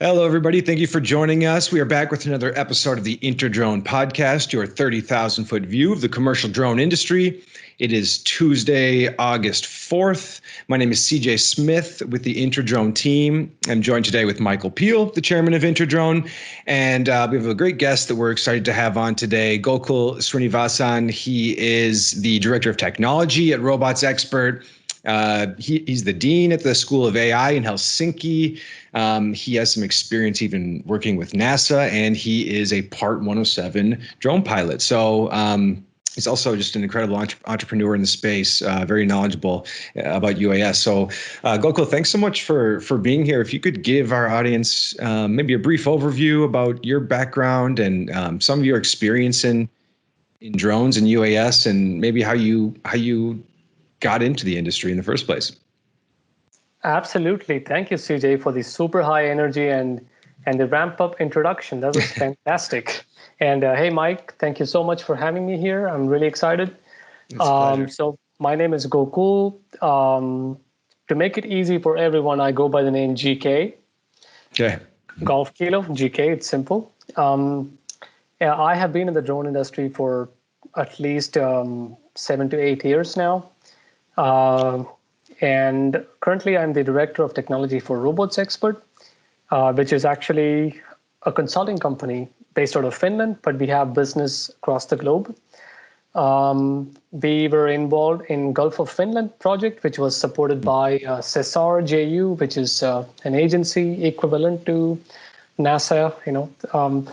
Hello, everybody. Thank you for joining us. We are back with another episode of the InterDrone Podcast, your 30,000-foot view of the commercial drone industry. It is Tuesday, August 4th. My name is CJ Smith with the InterDrone team. I'm joined today with Michael Pehel, the chairman of InterDrone. And we have a great guest that we're excited to have on today, Gokul Srinivasan. He is the director of technology at Robots.Expert. He's the dean at the School of AI in Helsinki. He has some experience even working with NASA, and he is a Part 107 drone pilot. So he's also just an incredible entrepreneur in the space, very knowledgeable about UAS. So Gokul, thanks so much for being here. If you could give our audience maybe a brief overview about your background and some of your experience in drones and UAS, and maybe how you got into the industry in the first place. Absolutely. Thank you, CJ, for the super high energy and the ramp up introduction. That was fantastic. And hey, Mike, thank you so much for having me here. I'm really excited. So my name is Gokul. To make it easy for everyone, I go by the name GK. Okay. Golf Kilo, GK, it's simple. I have been in the drone industry for at least 7 to 8 years now. And currently I'm the director of technology for Robots.Expert, which is actually a consulting company based out of Finland, but we have business across the globe. We were involved in Gulf of Finland project, which was supported by CESAR JU, which is an agency equivalent to NASA,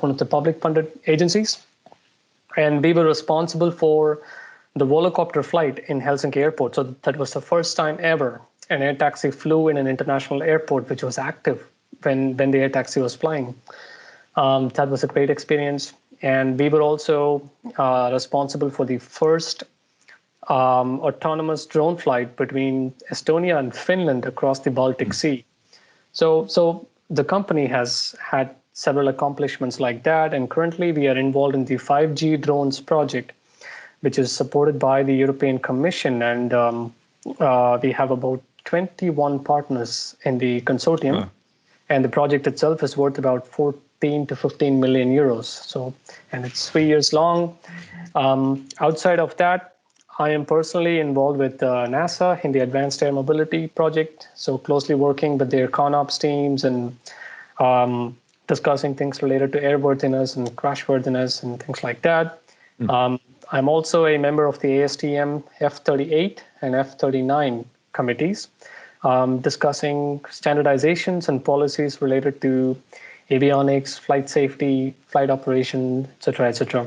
one of the public funded agencies. And we were responsible for the volocopter flight in Helsinki airport. So that was the first time ever an air taxi flew in an international airport, which was active when the air taxi was flying. That was a great experience. And we were also responsible for the first autonomous drone flight between Estonia and Finland across the Baltic Sea. So the company has had several accomplishments like that. And currently we are involved in the 5G drones project, which is supported by the European Commission. And we have about 21 partners in the consortium. Wow. And the project itself is worth about 14 to 15 million euros. And it's 3 years long. Outside of that, I am personally involved with NASA in the Advanced Air Mobility project. So closely working with their ConOps teams and discussing things related to airworthiness and crashworthiness and things like that. I'm also a member of the ASTM F38 and F39 committees, discussing standardizations and policies related to avionics, flight safety, flight operation, et cetera, et cetera.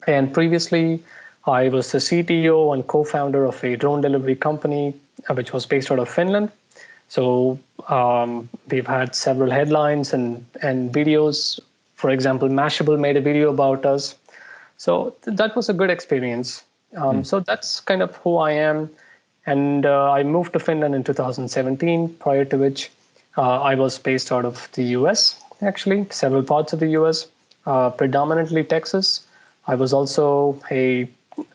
And previously, I was the CTO and co-founder of a drone delivery company, which was based out of Finland. So we've had several headlines and videos. For example, Mashable made a video about us. So that was a good experience. So that's kind of who I am. And I moved to Finland in 2017, prior to which I was based out of the US, actually, several parts of the US, predominantly Texas. I was also a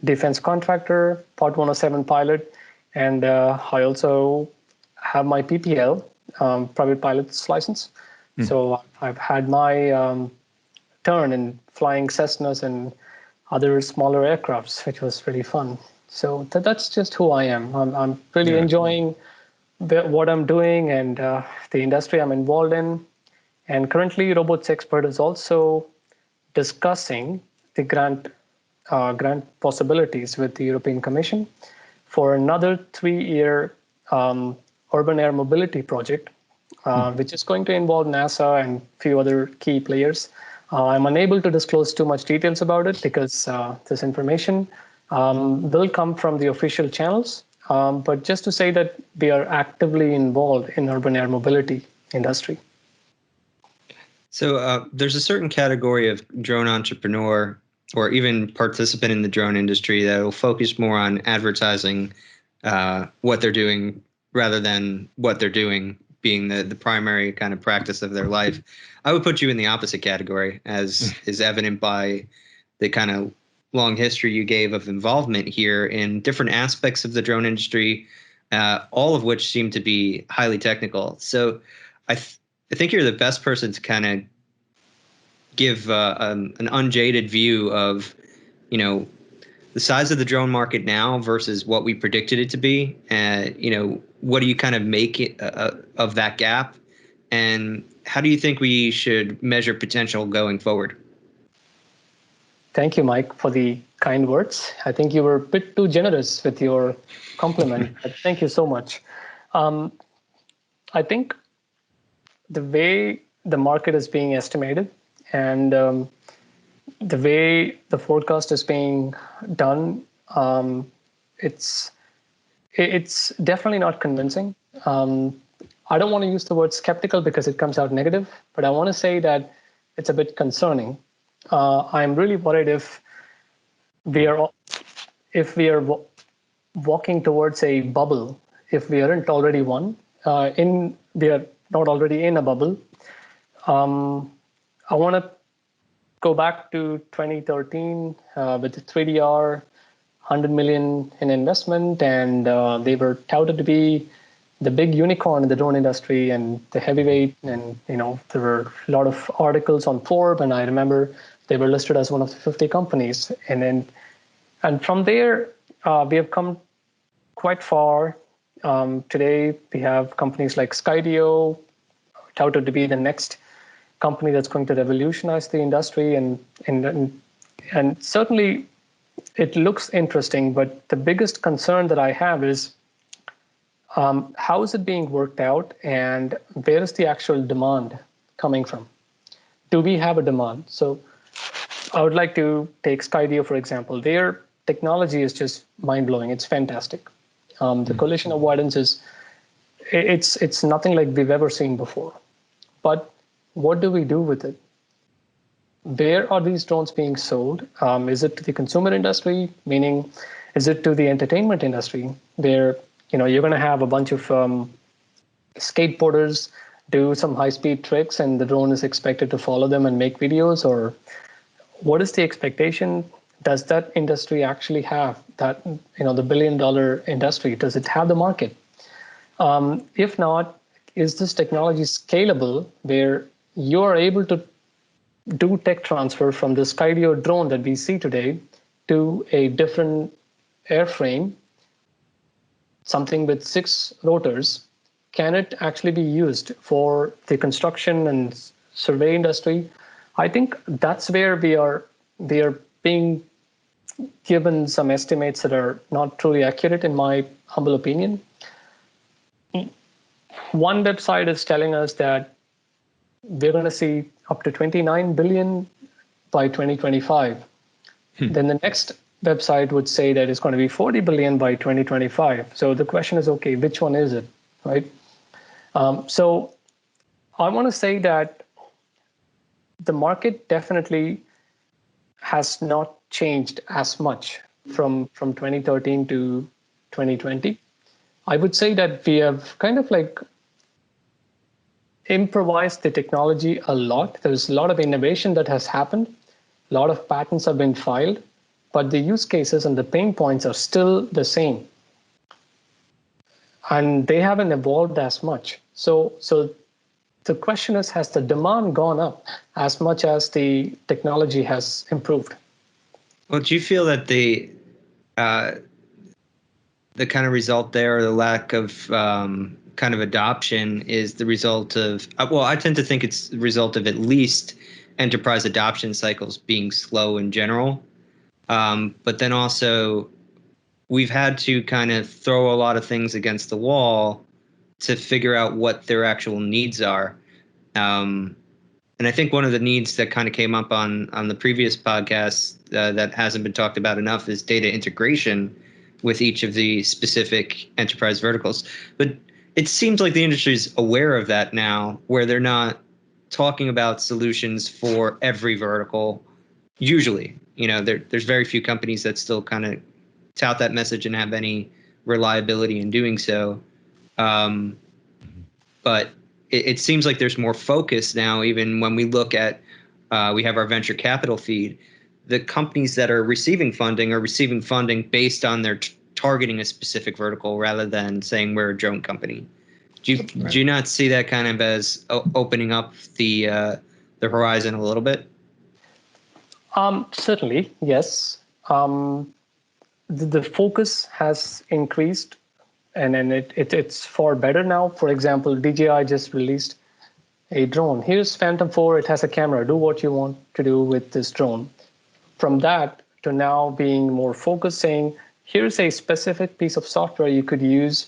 defense contractor, Part 107 pilot, and I also have my PPL, private pilot's license. So I've had my turn in flying Cessnas and other smaller aircrafts, which was really fun. So that's just who I am. I'm really enjoying what I'm doing and the industry I'm involved in. And currently, Robots.Expert is also discussing the grant possibilities with the European Commission for another 3-year urban air mobility project, which is going to involve NASA and a few other key players. I'm unable to disclose too much details about it because this information will come from the official channels. But just to say that we are actively involved in urban air mobility industry. So there's a certain category of drone entrepreneur or even participant in the drone industry that will focus more on advertising what they're doing rather than what they're doing being the primary kind of practice of their life. I would put you in the opposite category, as is evident by the kind of long history you gave of involvement here in different aspects of the drone industry, all of which seem to be highly technical. So I think you're the best person to kind of give an unjaded view of, the size of the drone market now versus what we predicted it to be. What do you kind of make it, of that gap? And how do you think we should measure potential going forward? Thank you, Mike, for the kind words. I think you were a bit too generous with your compliment. Thank you so much. I think the way the market is being estimated and the way the forecast is being done, it's definitely not convincing. I don't want to use the word skeptical because it comes out negative, but I want to say that it's a bit concerning. I'm really worried if we are walking towards a bubble, if we aren't already one. We are not already in a bubble. I want to go back to 2013 with the 3DR, 100 million in investment, and they were touted to be the big unicorn in the drone industry and the heavyweight. And there were a lot of articles on Forbes, and I remember they were listed as one of the 50 companies. And from there, we have come quite far. Today, we have companies like Skydio, touted to be the next company that's going to revolutionize the industry. And certainly, it looks interesting. But the biggest concern that I have is how is it being worked out, and where is the actual demand coming from? Do we have a demand? So I would like to take Skydio, for example. Their technology is just mind-blowing. It's fantastic. The collision avoidance it's nothing like we've ever seen before. But what do we do with it? Where are these drones being sold? Is it to the consumer industry? Meaning, is it to the entertainment industry, where you're going to have a bunch of skateboarders do some high-speed tricks and the drone is expected to follow them and make videos? Or what is the expectation? Does that industry actually have that, the billion-dollar industry? Does it have the market? If not, is this technology scalable where you're able to do tech transfer from the Skydio drone that we see today to a different airframe, something with 6 rotors? Can it actually be used for the construction and survey industry? I think that's where we are being given some estimates that are not truly accurate, in my humble opinion. One website is telling us that we're going to see up to 29 billion by 2025. Then the next website would say that it's going to be 40 billion by 2025. So the question is, okay, which one is it, right? So I want to say that the market definitely has not changed as much from 2013 to 2020. I would say that we have kind of like improvised the technology a lot. There's a lot of innovation that has happened. A lot of patents have been filed, but the use cases and the pain points are still the same. And they haven't evolved as much. So the question is, has the demand gone up as much as the technology has improved? Well, do you feel that the kind of result there, or the lack of kind of adoption, is the result of, I tend to think it's the result of at least enterprise adoption cycles being slow in general. But then also, we've had to kind of throw a lot of things against the wall to figure out what their actual needs are. And I think one of the needs that kind of came up on the previous podcast that hasn't been talked about enough is data integration with each of the specific enterprise verticals. But it seems like the industry is aware of that now, where they're not talking about solutions for every vertical. Usually, there's very few companies that still kind of tout that message and have any reliability in doing so. But it seems like there's more focus now, even when we look at, we have our venture capital feed. The companies that are receiving funding based on their targeting a specific vertical rather than saying we're a drone company. Do you not see that kind of as opening up the horizon a little bit? Certainly, yes. The focus has increased, and it's far better now. For example, DJI just released a drone. Here's Phantom 4. It has a camera. Do what you want to do with this drone. From that to now being more focused, saying, here's a specific piece of software you could use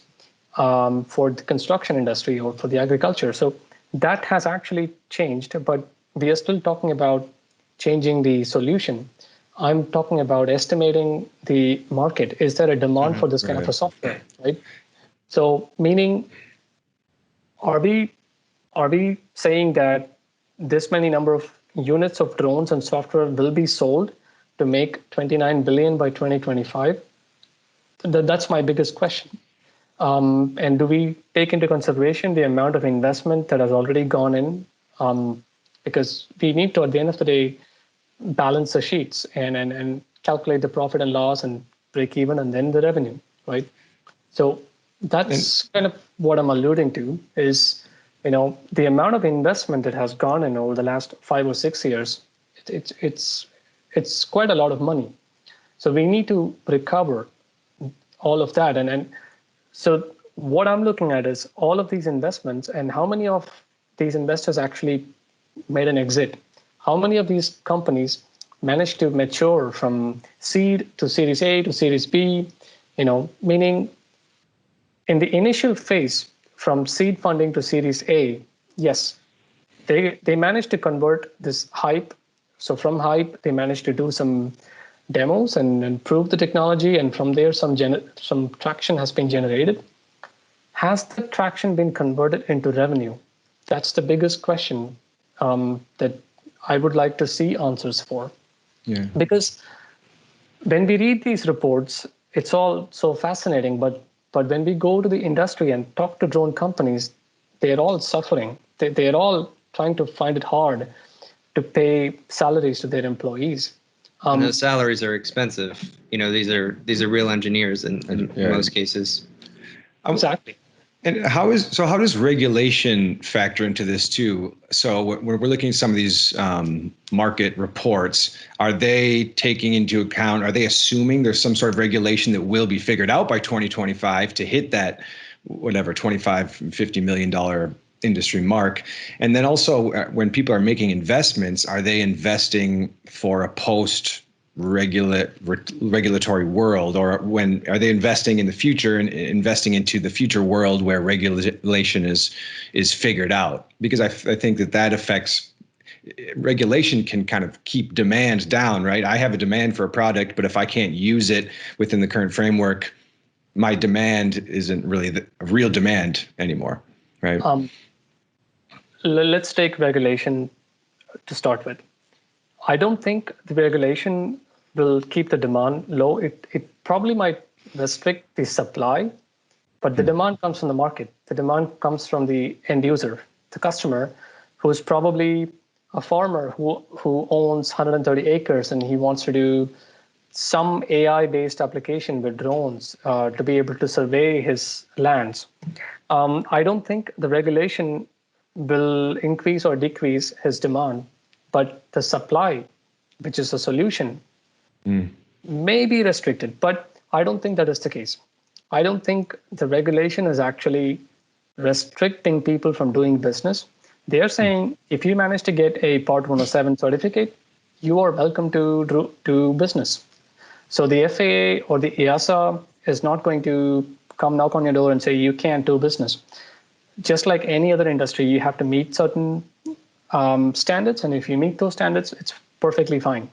for the construction industry or for the agriculture. So that has actually changed, but we are still talking about changing the solution. I'm talking about estimating the market. Is there a demand for this kind of a software, right? So meaning, are we saying that this many number of units of drones and software will be sold to make 29 billion by 2025? That's my biggest question. And do we take into consideration the amount of investment that has already gone in? Because we need to, at the end of the day, balance the sheets and calculate the profit and loss and break even and then the revenue, right? So that's kind of what I'm alluding to is, the amount of investment that has gone in over the last 5 or 6 years, it's quite a lot of money. So we need to recover all of that. And so what I'm looking at is all of these investments and how many of these investors actually made an exit. How many of these companies managed to mature from seed to Series A to Series B, meaning in the initial phase from seed funding to Series A, yes, they managed to convert this hype. So from hype, they managed to do some demos and prove the technology. And from there, some traction has been generated. Has the traction been converted into revenue? That's the biggest question that I would like to see answers for. Yeah. Because when we read these reports, it's all so fascinating. But when we go to the industry and talk to drone companies, they're all suffering. They're all trying to find it hard to pay salaries to their employees. And those salaries are expensive. These are real engineers in most cases. Exactly. And how does regulation factor into this too? So when we're looking at some of these market reports, are they taking into account, are they assuming there's some sort of regulation that will be figured out by 2025 to hit that, whatever, $25-50 million industry mark? And then also when people are making investments, are they investing for a regulatory world, or when are they investing in the future and investing into the future world where regulation is figured out? Because I think that affects regulation can kind of keep demand down, right? I have a demand for a product, but if I can't use it within the current framework, my demand isn't really a real demand anymore, right? Let's take regulation to start with. I don't think the regulation will keep the demand low. It probably might restrict the supply, but the demand comes from the market. The demand comes from the end user, the customer, who is probably a farmer who owns 130 acres and he wants to do some AI-based application with drones to be able to survey his lands. I don't think the regulation will increase or decrease his demand, but the supply, which is a solution, may be restricted. But I don't think that is the case. I don't think the regulation is actually restricting people from doing business. They are saying, if you manage to get a Part 107 certificate, you are welcome to do business. So the FAA or the EASA is not going to come knock on your door and say you can't do business. Just like any other industry, you have to meet certain standards. And if you meet those standards, it's perfectly fine.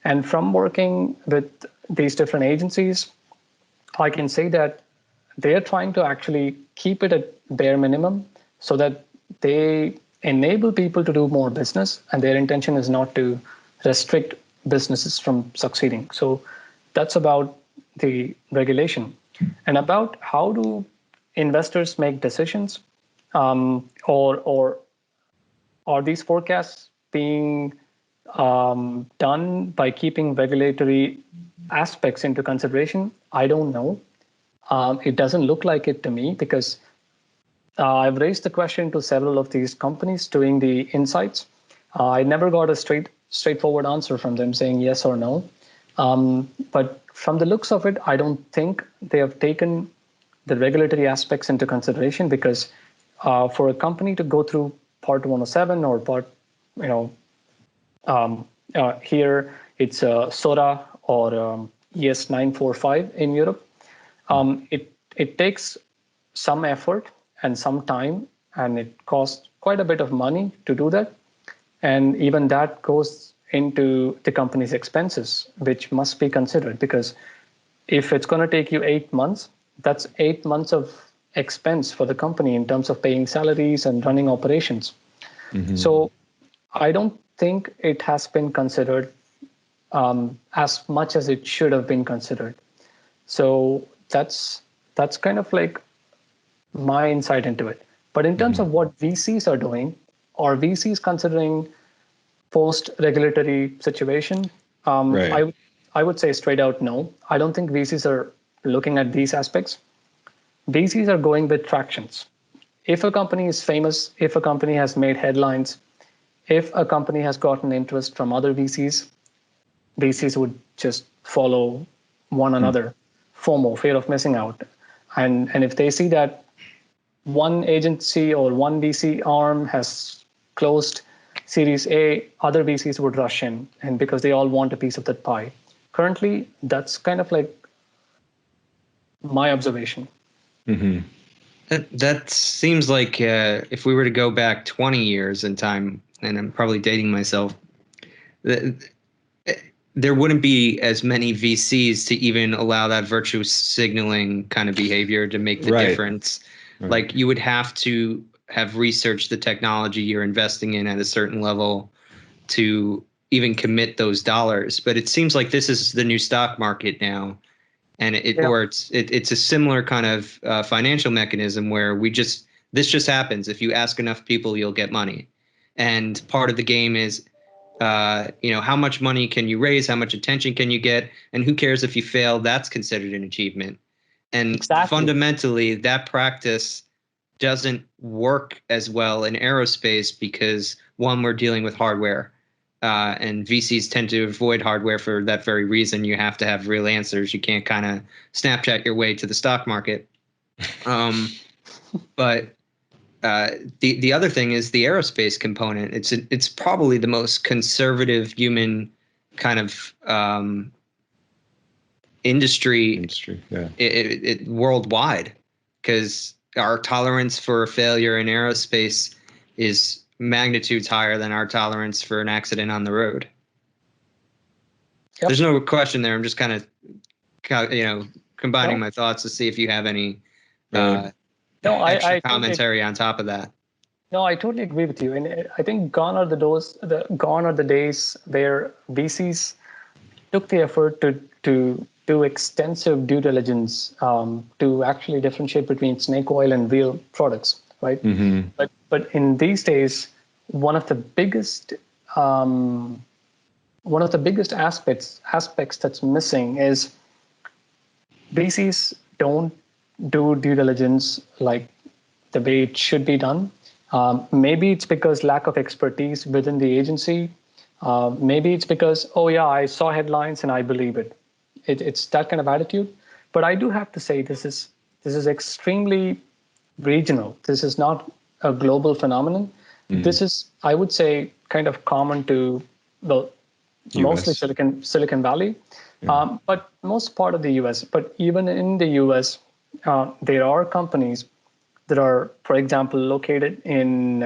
And from working with these different agencies, I can say that they're trying to actually keep it at bare minimum so that they enable people to do more business. And their intention is not to restrict businesses from succeeding. So that's about the regulation. And about how do investors make decisions, or are these forecasts being done by keeping regulatory aspects into consideration? I don't know. It doesn't look like it to me, because I've raised the question to several of these companies doing the insights. I never got a straightforward answer from them saying yes or no. But from the looks of it, I don't think they have taken the regulatory aspects into consideration, because for a company to go through Part 107 or here it's SORA or ES 945 in Europe, it takes some effort and some time, and it costs quite a bit of money to do that. And even that goes into the company's expenses, which must be considered, because if it's going to take you 8 months, that's 8 months of expense for the company in terms of paying salaries and running operations. Mm-hmm. So I don't think it has been considered as much as it should have been considered. So that's kind of like my insight into it. But in terms of what VCs are doing, or VCs considering post-regulatory situation, right. I would say straight out no. I don't think VCs are looking at these aspects. VCs are going with tractions. If a company is famous, if a company has made headlines, if a company has gotten interest from other VCs, VCs would just follow one another. FOMO, fear of missing out. And if they see that one agency or one VC arm has closed Series A, other VCs would rush in, and because they all want a piece of that pie. Currently, that's kind of like my observation. Mm-hmm. That seems like if we were to go back 20 years in time, and I'm probably dating myself, there wouldn't be as many VCs to even allow that virtue signaling kind of behavior to make the difference. Right. Like you would have to have researched the technology you're investing in at a certain level to even commit those dollars. But it seems like this is the new stock market now. And it's a similar kind of financial mechanism where this just happens. If you ask enough people, you'll get money. And part of the game is, how much money can you raise? How much attention can you get? And who cares if you fail? That's considered an achievement. And fundamentally, that practice doesn't work as well in aerospace because, one, we're dealing with hardware. And VCs tend to avoid hardware for that very reason. You have to have real answers. You can't kind of Snapchat your way to the stock market. But the other thing is the aerospace component. It's probably the most conservative human kind of industry worldwide, because our tolerance for failure in aerospace is magnitudes higher than our tolerance for an accident on the road. Yep. There's no question there. I'm just kind of combining my thoughts to see if you have any extra commentary on top of that. No, I totally agree with you, and I think gone are the days where VCs took the effort to do extensive due diligence to actually differentiate between snake oil and real products, right? Mm-hmm. But in these days, one of the biggest aspects that's missing is VCs don't do due diligence like the way it should be done. Maybe it's because lack of expertise within the agency. Maybe it's because, I saw headlines and I believe it. It's that kind of attitude. But I do have to say this is extremely regional. This is not a global phenomenon. Mm. This is, I would say, kind of common to mostly Silicon Valley, but most part of the US. But even in the US, there are companies that are, for example, located in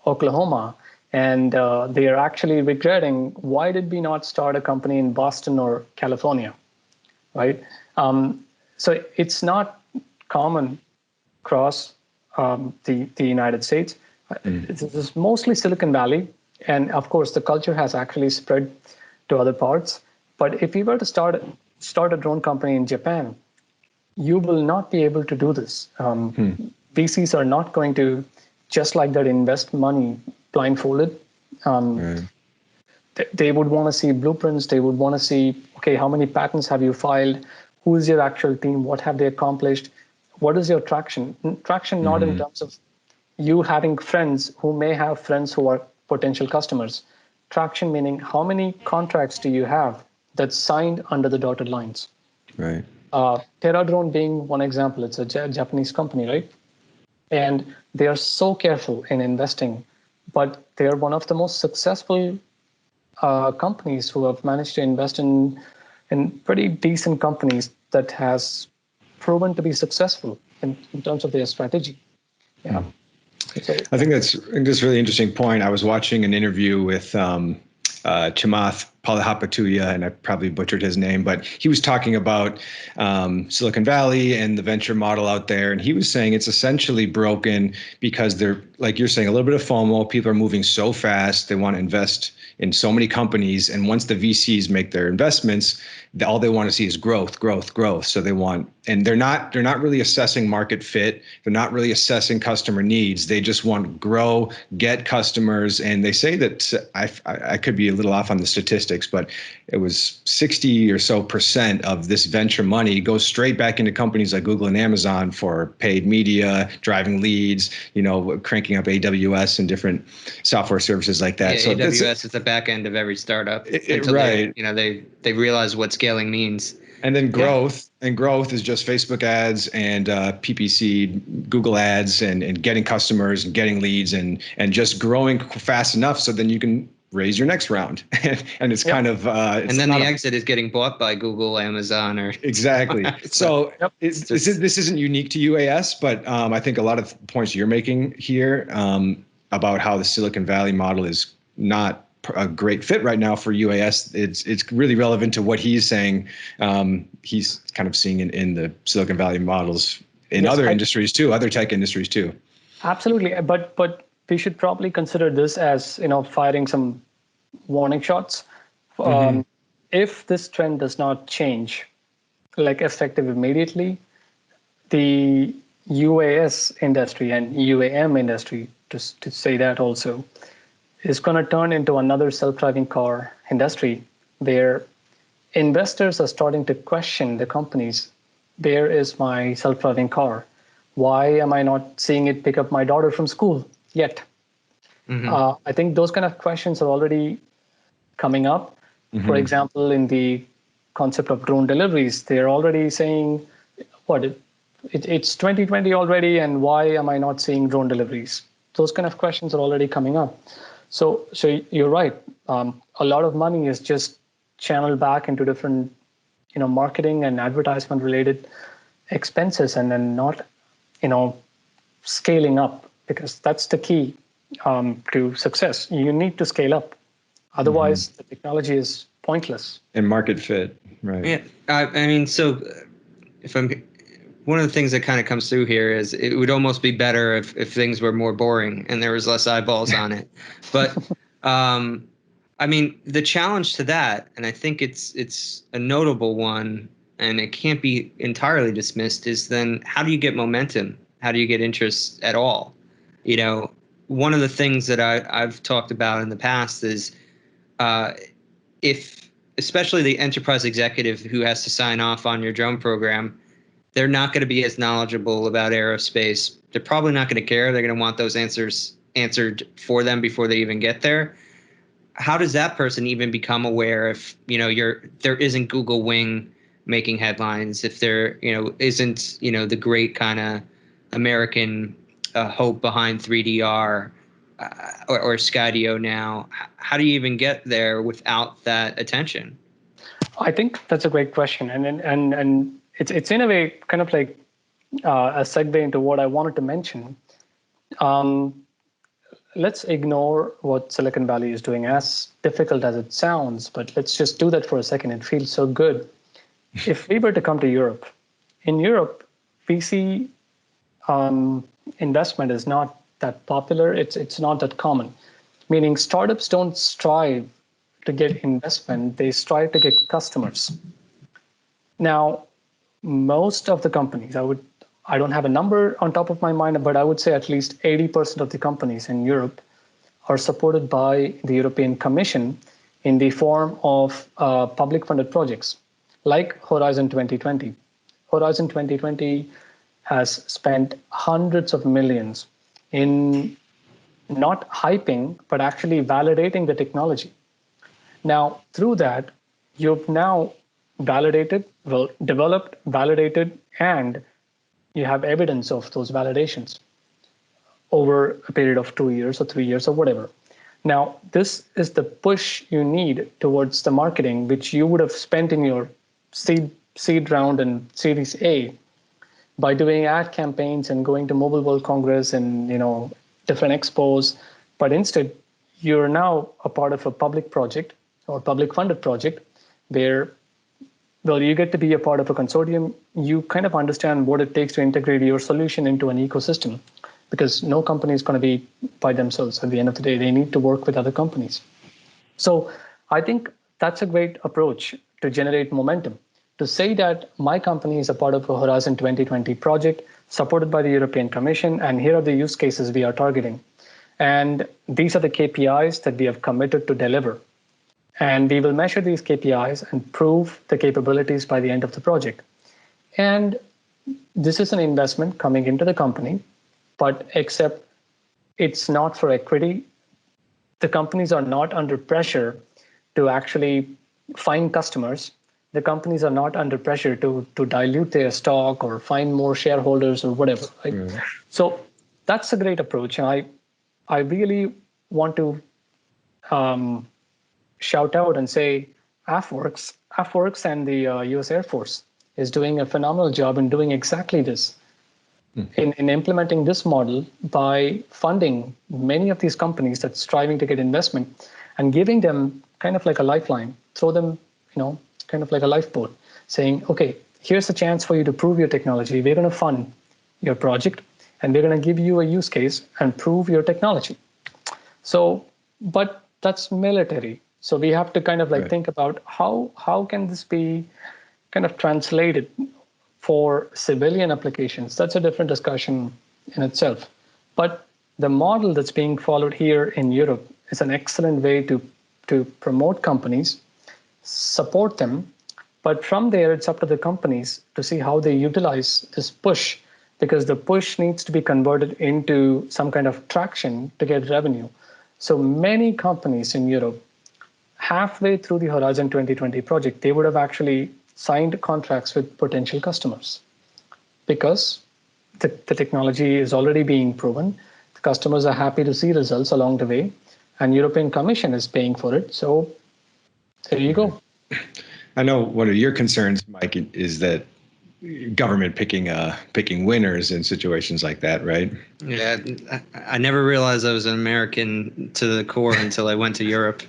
Oklahoma, and they are actually regretting, why did we not start a company in Boston or California, right? So it's not common across the United States. This is mostly Silicon Valley, and of course the culture has actually spread to other parts. But if you were to start a drone company in Japan, you will not be able to do this. VCs are not going to just like that invest money blindfolded. They would want to see blueprints. They would want to see, okay, how many patents have you filed? Who is your actual team? What have they accomplished? What is your traction? Traction not in terms of you having friends who may have friends who are potential customers. Traction meaning how many contracts do you have that's signed under the dotted lines? Right. InterDrone being one example. It's a Japanese company, right? And they are so careful in investing, but they are one of the most successful companies who have managed to invest in pretty decent companies that has proven to be successful in terms of their strategy. Yeah. So, I think that's a really interesting point. I was watching an interview with Chamath Palihapitiya, and I probably butchered his name, but he was talking about Silicon Valley and the venture model out there. And he was saying it's essentially broken because they're, like you're saying, a little bit of FOMO. People are moving so fast. They want to invest in so many companies. And once the VCs make their investments, all they want to see is growth, growth, growth. So they want, and they're not really assessing market fit. They're not really assessing customer needs. They just want to grow, get customers. And they say that I could be a little off on the statistics, but it was 60 or so % of this venture money goes straight back into companies like Google and Amazon for paid media, driving leads, cranking up AWS and different software services like that. Yeah, so AWS is the back end of every startup. Right. They realize what scaling means. And then growth is just Facebook ads and PPC, Google ads, and getting customers and getting leads and just growing fast enough so then you can raise your next round. And it's kind of and then the exit is getting bought by Google, Amazon, or exactly. So this isn't unique to UAS, but I think a lot of points you're making here about how the Silicon Valley model is not a great fit right now for UAS. It's really relevant to what he's saying. He's kind of seeing in the Silicon Valley models in other industries too, other tech industries too. Absolutely, but we should probably consider this as firing some warning shots. If this trend does not change, like effective immediately, the UAS industry and UAM industry, just to say that also, is going to turn into another self-driving car industry where investors are starting to question the companies. Where is my self-driving car? Why am I not seeing it pick up my daughter from school yet? I think those kind of questions are already coming up. For example, in the concept of drone deliveries, they're already saying, it's 2020 already, and why am I not seeing drone deliveries? Those kind of questions are already coming up. So you're right. A lot of money is just channeled back into different, marketing and advertisement related expenses, and then not, scaling up, because that's the key to success. You need to scale up. Otherwise, the technology is pointless. And market fit, right? Yeah, I mean, so one of the things that kind of comes through here is it would almost be better if things were more boring and there was less eyeballs on it. But I mean, the challenge to that, and I think it's a notable one, and it can't be entirely dismissed, is then how do you get momentum? How do you get interest at all? One of the things that I've talked about in the past is if, especially the enterprise executive who has to sign off on your drone program, they're not going to be as knowledgeable about aerospace. They're probably not going to care. They're going to want those answers answered for them before they even get there. How does that person even become aware if, there isn't Google Wing making headlines, if there, isn't, the great kind of American hope behind 3DR or Skydio now? How do you even get there without that attention? I think that's a great question. And it's in a way kind of like a segue into what I wanted to mention. Let's ignore what Silicon Valley is doing, as difficult as it sounds, but let's just do that for a second. It feels so good. If we were to come to Europe, in Europe, VC investment is not that popular. It's not that common, meaning startups don't strive to get investment. They strive to get customers. Now, most of the companies, I don't have a number on top of my mind, but I would say at least 80% of the companies in Europe are supported by the European Commission in the form of public funded projects like Horizon 2020. Horizon 2020 has spent hundreds of millions in not hyping, but actually validating the technology. Now, through that, you've now developed, validated, and you have evidence of those validations over a period of 2 years or 3 years or whatever. Now, this is the push you need towards the marketing, which you would have spent in your seed round and Series A by doing ad campaigns and going to Mobile World Congress and different expos. But instead, you're now a part of a public project or public funded project where, well, you get to be a part of a consortium. You kind of understand what it takes to integrate your solution into an ecosystem, because no company is going to be by themselves. At the end of the day, they need to work with other companies. So I think that's a great approach to generate momentum. To say that my company is a part of a Horizon 2020 project supported by the European Commission, and here are the use cases we are targeting. And these are the KPIs that we have committed to deliver. And we will measure these KPIs and prove the capabilities by the end of the project. And this is an investment coming into the company, but except it's not for equity. The companies are not under pressure to actually find customers. The companies are not under pressure to dilute their stock or find more shareholders or whatever. Right? Mm. So that's a great approach. And I really want to shout out and say AFWorks and the US Air Force is doing a phenomenal job in doing exactly this. In implementing this model by funding many of these companies that's striving to get investment and giving them kind of like a lifeline, throw them, kind of like a lifeboat, saying, okay, here's a chance for you to prove your technology. We're going to fund your project and we're going to give you a use case and prove your technology. So, but that's military. So we have to kind of like think about how can this be kind of translated for civilian applications. That's a different discussion in itself. But the model that's being followed here in Europe is an excellent way to promote companies, support them. But from there, it's up to the companies to see how they utilize this push, because the push needs to be converted into some kind of traction to get revenue. So many companies in Europe, halfway through the Horizon 2020 project, they would have actually signed contracts with potential customers because the technology is already being proven. The customers are happy to see results along the way, and European Commission is paying for it. So there you go. I know one of your concerns, Mike, is that government picking winners in situations like that, right? Yeah, I never realized I was an American to the core until I went to Europe.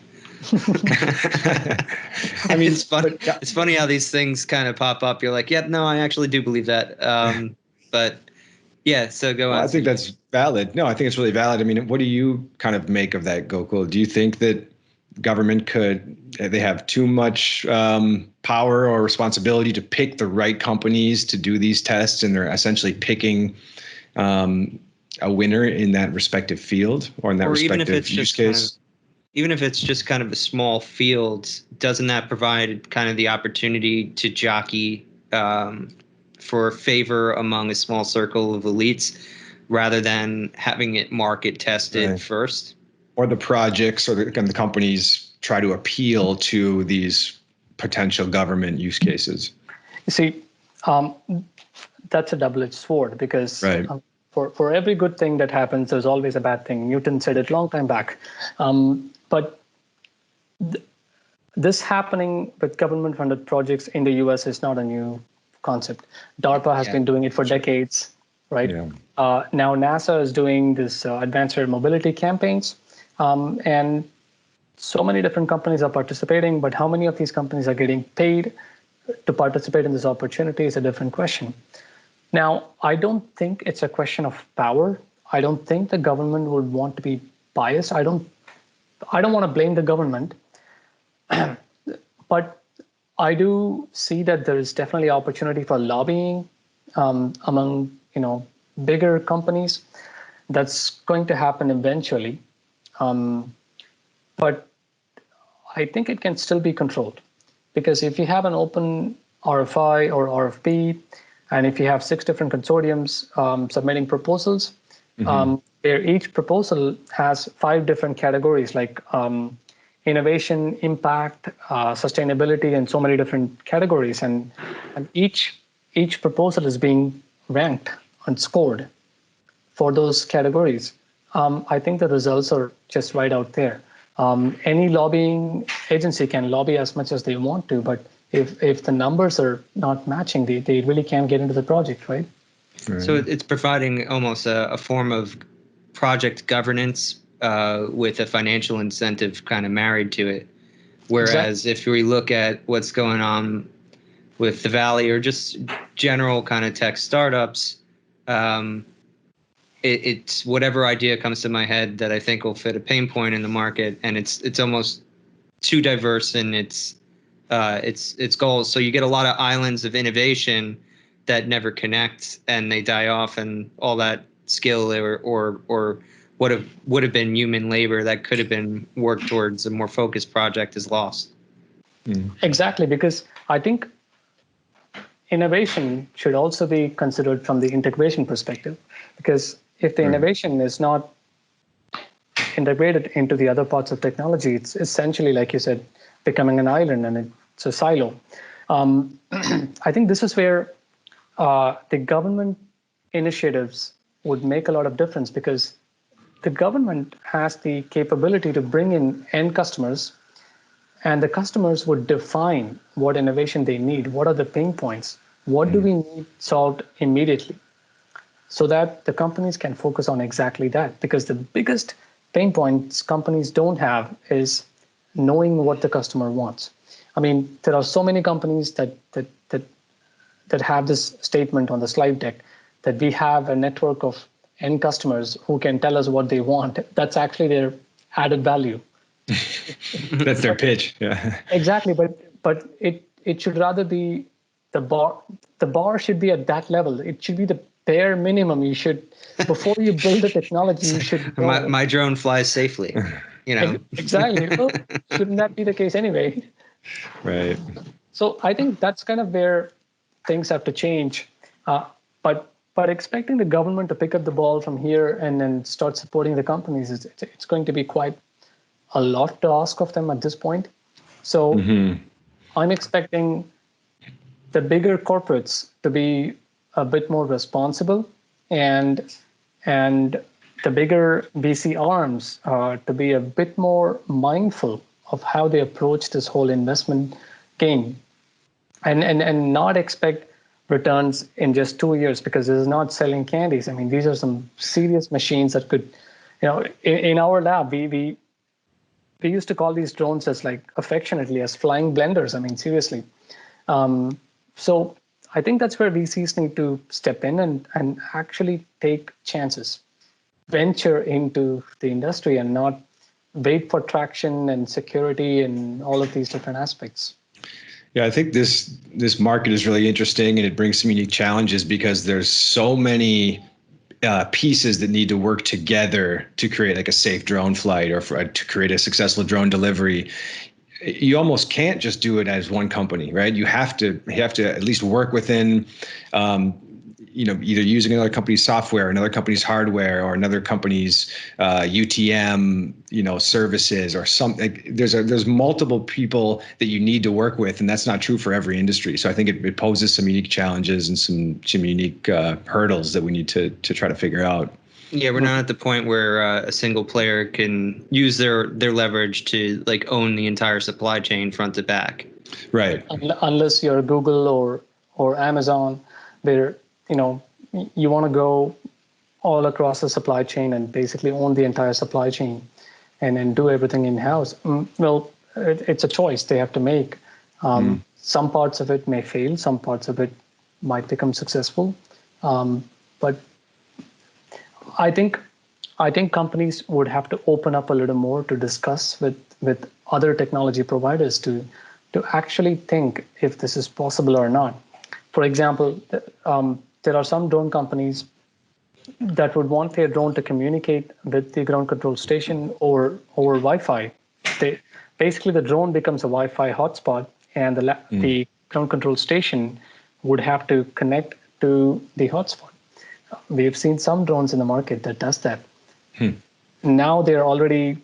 I mean, it's funny how these things kind of pop up. You're like, yep, no, I actually do believe that. But yeah, so go on. I think that's valid. No, I think it's really valid. I mean, what do you kind of make of that, Gokul? Do you think that government they have too much power or responsibility to pick the right companies to do these tests, and they're essentially picking a winner in that respective field or in that respective use case? Even if it's just kind of a small field, doesn't that provide kind of the opportunity to jockey for favor among a small circle of elites rather than having it market tested first? Or the projects or the companies try to appeal to these potential government use cases? You see, that's a double-edged sword, because for every good thing that happens, there's always a bad thing. Newton said it a long time back. But this happening with government-funded projects in the US is not a new concept. DARPA has been doing it for decades, right? Yeah. Now NASA is doing this advanced air mobility campaigns, and so many different companies are participating, but how many of these companies are getting paid to participate in this opportunity is a different question. Now, I don't think it's a question of power. I don't think the government would want to be biased. I don't want to blame the government, but I do see that there is definitely opportunity for lobbying among bigger companies. That's going to happen eventually, but I think it can still be controlled, because if you have an open RFI or RFP, and if you have 6 different consortiums submitting proposals, where each proposal has 5 different categories like innovation, impact, sustainability, and so many different categories. And each proposal is being ranked and scored for those categories. I think the results are just right out there. Any lobbying agency can lobby as much as they want to, but if the numbers are not matching, they really can't get into the project, right? So it's providing almost a form of project governance with a financial incentive kind of married to it. Whereas if we look at what's going on with the Valley or just general kind of tech startups, it's whatever idea comes to my head that I think will fit a pain point in the market, and it's almost too diverse in its goals. So you get a lot of islands of innovation that never connect, and they die off, and all that skill or would have been human labor that could have been worked towards a more focused project is lost. Exactly, because I think innovation should also be considered from the integration perspective, because if the innovation is not integrated into the other parts of technology, it's essentially, like you said, becoming an island, and it's a silo. I think this is where the government initiatives would make a lot of difference, because the government has the capability to bring in end customers, and the customers would define what innovation they need, what are the pain points, what do we need solved immediately, so that the companies can focus on exactly that. Because the biggest pain points companies don't have is knowing what the customer wants. I mean, there are so many companies that have this statement on the slide deck that we have a network of end customers who can tell us what they want. That's actually their added value. That's their pitch. Yeah. Exactly, but it should rather be the bar should be at that level. It should be the bare minimum. You should, before you build the technology, you should know. My drone flies safely. Exactly. Well, shouldn't that be the case anyway? Right. So I think that's kind of where things have to change. But expecting the government to pick up the ball from here and then start supporting the companies, it's going to be quite a lot to ask of them at this point. So I'm expecting the bigger corporates to be a bit more responsible, and the bigger VC arms to be a bit more mindful of how they approach this whole investment game, and not expect returns in just 2 years, because this is not selling candies. I mean, these are some serious machines that could, in our lab, we used to call these drones as, like, affectionately, as flying blenders. I mean, seriously. So I think that's where VCs need to step in and actually take chances, venture into the industry, and not wait for traction and security and all of these different aspects. Yeah, I think this market is really interesting, and it brings some unique challenges because there's so many pieces that need to work together to create like a safe drone flight, or to create a successful drone delivery. You almost can't just do it as one company, right? You have to at least work within, either using another company's software, another company's hardware, or another company's UTM, services, or something. There's multiple people that you need to work with, and that's not true for every industry. So I think it poses some unique challenges and some unique hurdles that we need to try to figure out. Yeah, we're not at the point where a single player can use their leverage to, like, own the entire supply chain front to back. Right. Unless you're Google or Amazon, where you want to go all across the supply chain and basically own the entire supply chain and then do everything in-house. Well, it's a choice they have to make. Some parts of it may fail. Some parts of it might become successful. But I think companies would have to open up a little more to discuss with other technology providers to actually think if this is possible or not. For example, there are some drone companies that would want their drone to communicate with the ground control station over Wi-Fi. Basically, the drone becomes a Wi-Fi hotspot, and the ground control station would have to connect to the hotspot. We've seen some drones in the market that does that. Now they're already,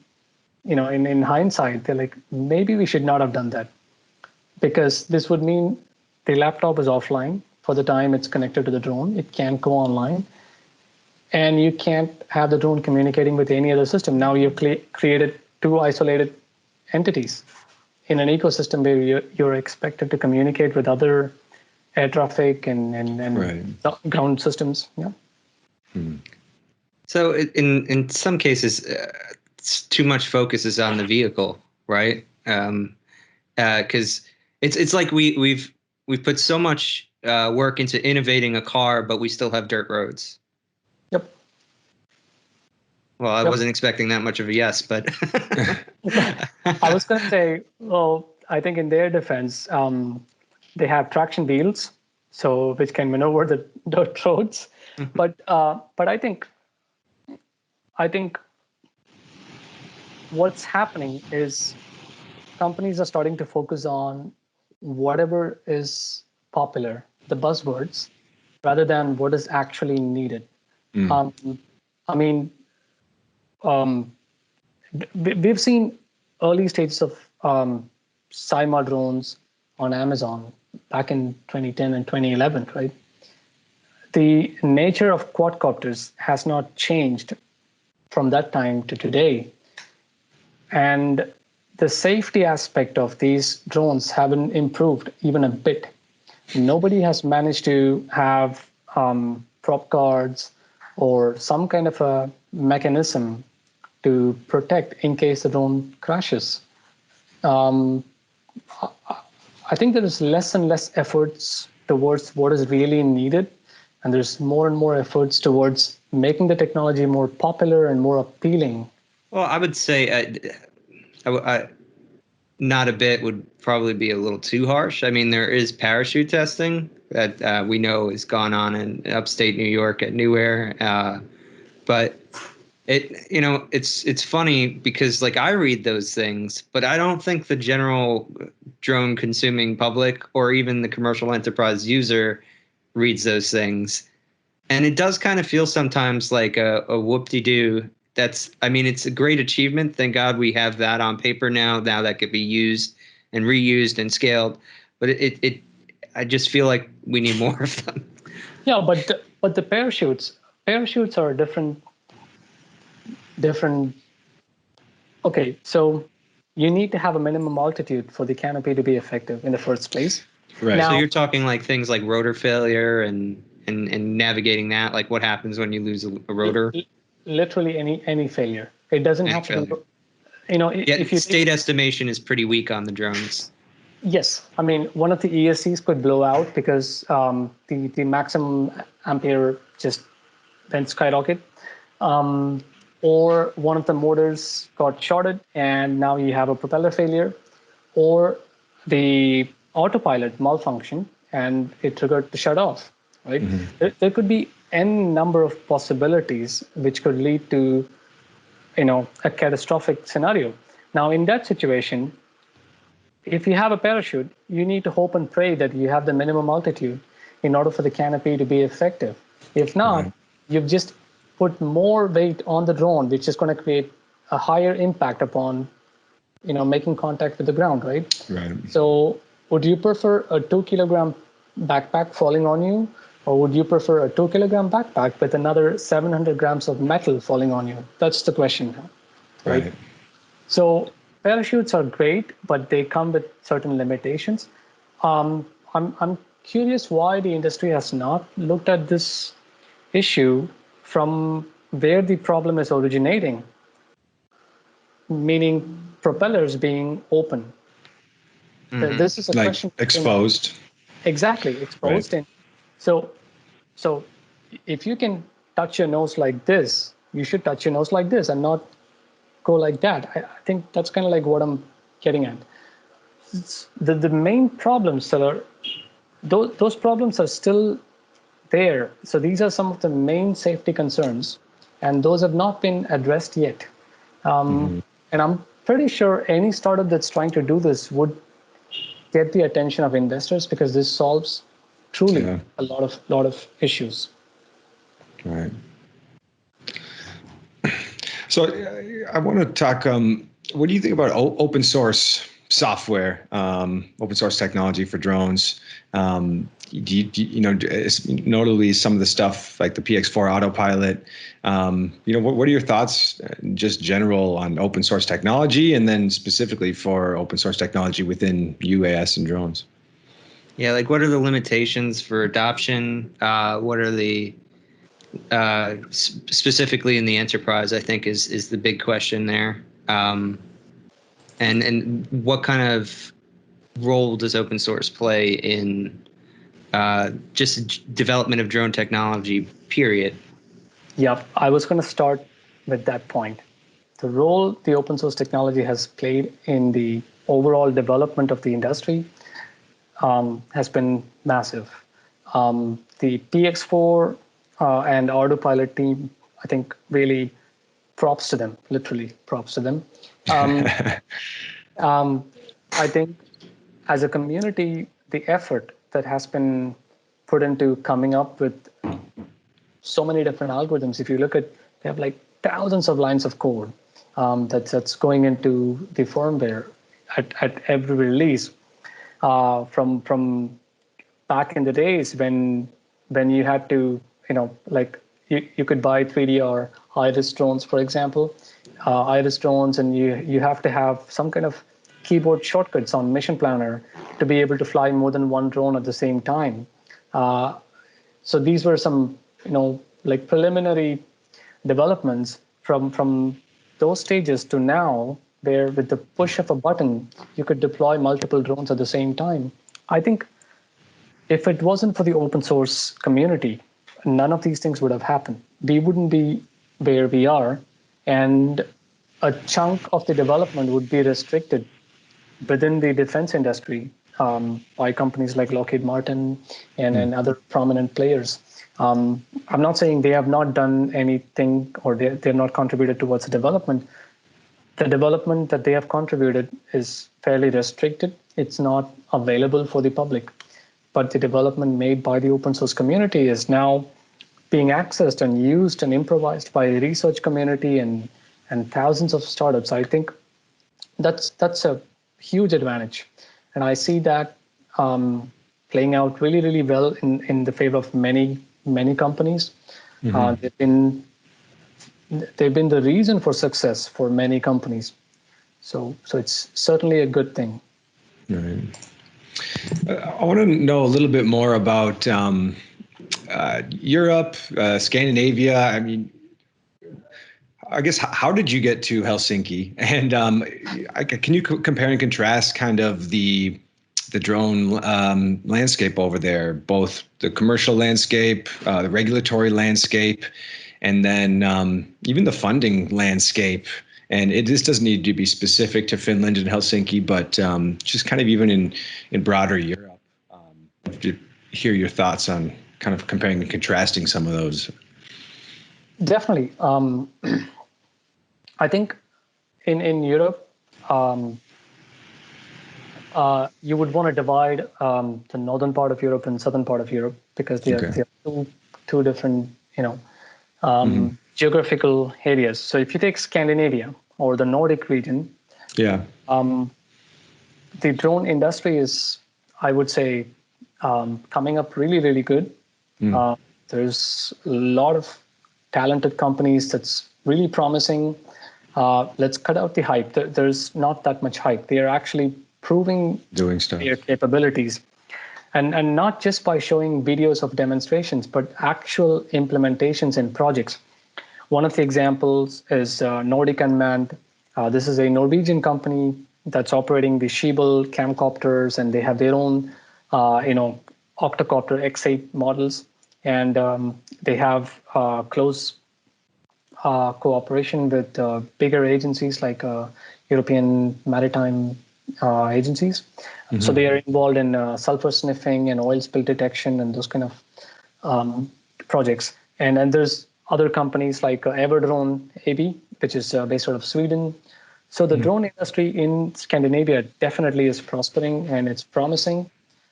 in hindsight, they're like, maybe we should not have done that, because this would mean the laptop is offline for the time it's connected to the drone. It can't go online, and you can't have the drone communicating with any other system. Now you've created two isolated entities in an ecosystem where you're expected to communicate with other air traffic and ground systems. Yeah. So in some cases, too much focus is on the vehicle, right? Because it's like we've put so much work into innovating a car, but we still have dirt roads. Yep. Well, I wasn't expecting that much of a yes, but I was going to say, well, I think in their defense, they have traction wheels, so which can maneuver the dirt roads. But I think what's happening is companies are starting to focus on whatever is popular, the buzzwords, rather than what is actually needed. We've seen early stages of SIMA drones on Amazon back in 2010 and 2011, right? The nature of quadcopters has not changed from that time to today. And the safety aspect of these drones haven't improved even a bit. Nobody has managed to have prop guards or some kind of a mechanism to protect in case the drone crashes. I think there is less and less efforts towards what is really needed, and there's more and more efforts towards making the technology more popular and more appealing. Well, I would say not a bit would probably be a little too harsh. I mean, there is parachute testing that we know has gone on in upstate New York at New Air, but it's funny because like I read those things, but I don't think the general drone consuming public or even the commercial enterprise user reads those things, and it does kind of feel sometimes like a whoop-de-doo. It's a great achievement. Thank God we have that on paper now that could be used and reused and scaled. But I just feel like we need more of them. Yeah, but the parachutes are different. Okay, so you need to have a minimum altitude for the canopy to be effective in the first place. Right. Now, so you're talking like things like rotor failure and navigating that, like what happens when you lose a rotor? Literally any failure. It doesn't have to be, if you state estimation is pretty weak on the drones. Yes. I mean, one of the ESCs could blow out because the maximum ampere just went skyrocket. Or one of the motors got shorted and now you have a propeller failure, or the autopilot malfunction and it triggered the shut off, right? Mm-hmm. There could be n number of possibilities which could lead to, a catastrophic scenario. Now, in that situation, if you have a parachute, you need to hope and pray that you have the minimum altitude in order for the canopy to be effective. If not, you've just put more weight on the drone, which is going to create a higher impact upon, making contact with the ground, right? Right. So would you prefer a 2-kilogram backpack falling on you, or would you prefer a 2-kilogram backpack with another 700 grams of metal falling on you? That's the question, right? So parachutes are great, but they come with certain limitations. I'm curious why the industry has not looked at this issue from where the problem is originating, meaning propellers being open. Mm-hmm. This is a like question. Exposed. Exactly, exposed. Right. And so if you can touch your nose like this, you should touch your nose like this and not go like that. I think that's kind of like what I'm getting at. The main problems those problems are still there. So these are some of the main safety concerns, and those have not been addressed yet. And I'm pretty sure any startup that's trying to do this would get the attention of investors, because this solves truly a lot of issues. Right. So I want to talk. What do you think about open source software, open source technology for drones? Notably some of the stuff like the PX4 autopilot. What are your thoughts, just general, on open source technology, and then specifically for open source technology within UAS and drones? Yeah, like what are the limitations for adoption? What are the specifically in the enterprise, I think is the big question there. And what kind of role does open source play in just development of drone technology, period? Yeah, I was going to start with that point. The role the open source technology has played in the overall development of the industry has been massive. The PX4 and autopilot team, I think, really props to them, literally props to them. I think as a community, the effort that has been put into coming up with so many different algorithms, if you look at, they have like thousands of lines of code that's going into the firmware at every release. From back in the days when you had to, you could buy 3D or Iris drones, for example, Iris drones, and you have to have some kind of keyboard shortcuts on Mission Planner to be able to fly more than one drone at the same time. So these were some, preliminary developments from those stages to now, where with the push of a button, you could deploy multiple drones at the same time. I think if it wasn't for the open source community, none of these things would have happened. We wouldn't be where we are, and a chunk of the development would be restricted within the defense industry by companies like Lockheed Martin and other prominent players. I'm not saying they have not done anything or they're not contributed towards the development. The development that they have contributed is fairly restricted. It's not available for the public. But the development made by the open source community is now being accessed and used and improvised by the research community and thousands of startups. I think that's a huge advantage. And I see that playing out really, really well in the favor of many companies. Mm-hmm. They've been the reason for success for many companies. So it's certainly a good thing. Right. I want to know a little bit more about Europe, Scandinavia. I mean, I guess, how did you get to Helsinki? And can you compare and contrast kind of the drone landscape over there, both the commercial landscape, the regulatory landscape, and then even the funding landscape? And this doesn't need to be specific to Finland and Helsinki, but just kind of even in broader Europe, to hear your thoughts on kind of comparing and contrasting some of those. Definitely. I think in Europe, you would want to divide the northern part of Europe and southern part of Europe, because they are two different, geographical areas. So if you take Scandinavia or the Nordic region, the drone industry is, I would say, coming up really, really good. There's a lot of talented companies that's really promising. Let's cut out the hype. There's not that much hype. They are actually proving doing stuff, their capabilities. And not just by showing videos of demonstrations, but actual implementations in projects. One of the examples is Nordic Unmanned. This is a Norwegian company that's operating the Schiebel camcopters, and they have their own, octocopter X8 models. And they have close cooperation with bigger agencies like European maritime agencies. Mm-hmm. So they are involved in sulfur sniffing and oil spill detection and those kind of projects. And then there's other companies like EverDrone AB, which is based out of Sweden. So the drone industry in Scandinavia definitely is prospering and it's promising.